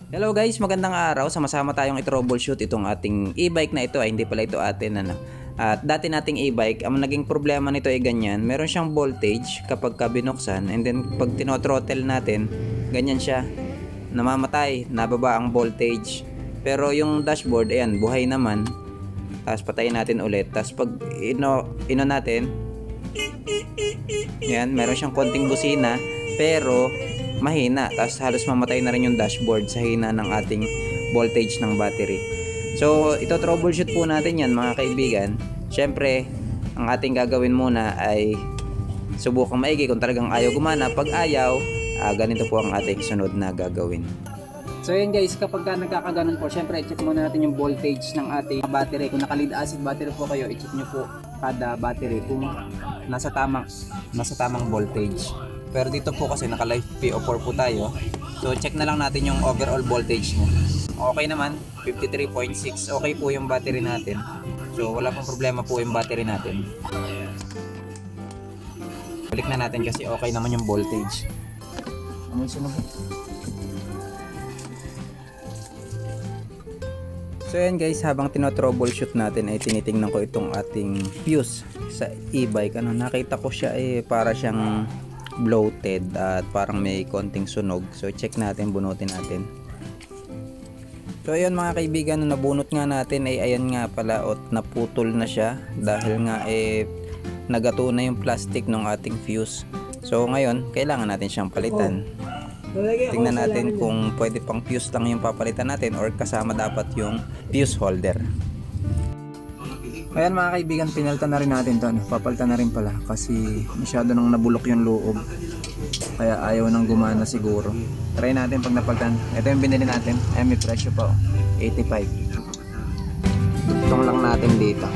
Hello guys, magandang araw. Sama-sama tayong i-troubleshoot itong ating e-bike na ito. Ay hindi pala ito atin ano. At dati nating e-bike, ang naging problema nito ay ganyan. Meron siyang voltage kapag binuksan, and then pag tino-throttle natin, ganyan siya. Namamatay, nababa ang voltage. Pero yung dashboard, ayan, buhay naman. Tapos patayin natin ulit. Tapos pag ino natin, yan, meron siyang konting busina, pero mahina. Tapos halos mamatay na rin yung dashboard sa hina ng ating voltage ng battery. So ito troubleshoot po natin yan mga kaibigan. Syempre ang ating gagawin muna ay subukang maigi kung talagang ayaw gumana. Pag ayaw, ganito po ang ating sunod na gagawin. So yun guys, kapag nagkakaganon po, syempre i-check muna natin yung voltage ng ating battery. Kung naka lead acid battery po kayo, i-check nyo po kada battery kung nasa tamang voltage. Pero dito po kasi naka live PO4 po tayo. So check na lang natin yung overall voltage niya. Okay naman, 53.6. Okay po yung battery natin. So wala pong problema po yung battery natin. Balik na natin kasi okay naman yung voltage. Ano yung sunog? So yan guys, habang tino-troubleshoot natin ay tinitingnan ko itong ating fuse sa e-bike. Nakita ko siya para siyang bloated at parang may konting sunog. So check natin, bunutin natin. So ayun mga kaibigan, nung nabunot nga natin ay ayan nga pala, naputol na siya dahil nga nagato na yung plastic ng ating fuse. So ngayon kailangan natin siyang palitan. Tingnan natin kung pwede pang fuse lang yung papalitan natin or kasama dapat yung fuse holder. Ayan mga kaibigan, pinalitan na rin natin to. Papalitan na rin pala kasi masyado nang nabulok yung loob. Kaya ayaw nang gumana siguro. Try natin pag napalitan. Ito yung binili natin. Ayan, may presyo pa. 85. Tutong lang natin dito.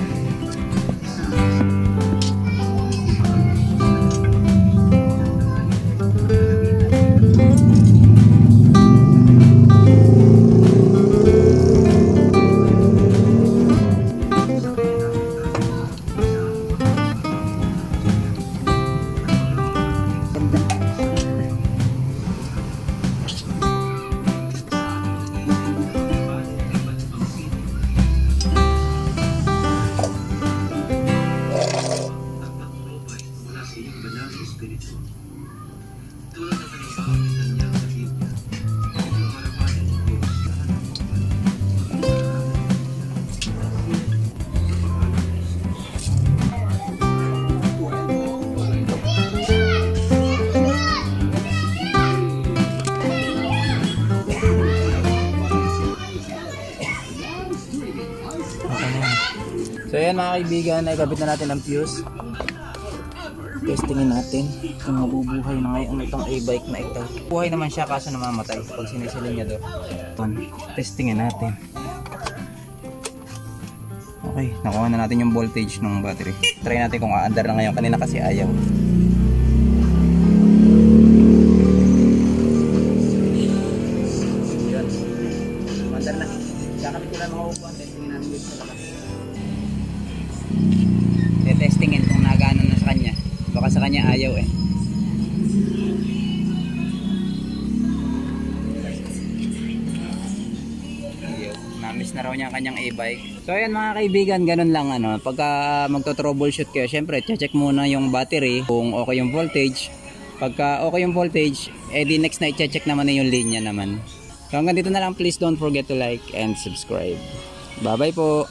So ayan mga kaibigan, ay kabit na natin ang fuse. Testingin natin kung mabubuhay na ngayon itong e-bike na ito. Buhay naman siya kaso namamatay pag sinisilin niya doon. Testingin natin. Okay, nakuha na natin yung voltage ng battery. Try natin kung aandar na ngayon. Kanina kasi ayaw. Yun. Aandar na. Kakabit ko lang mga upuan. Testingin natin dito sa labas. Testingin kung nagana na sa kanya. Baka sa kanya ayaw Namiss na raw niya ang kanyang e-bike. So ayan mga kaibigan, ganun lang pagka magto-troubleshoot kayo, syempre check muna yung battery kung okay yung voltage. Pagka okay yung voltage, di next na i-check naman yung linya naman. So hanggang dito na lang, please don't forget to like and subscribe. Bye bye po.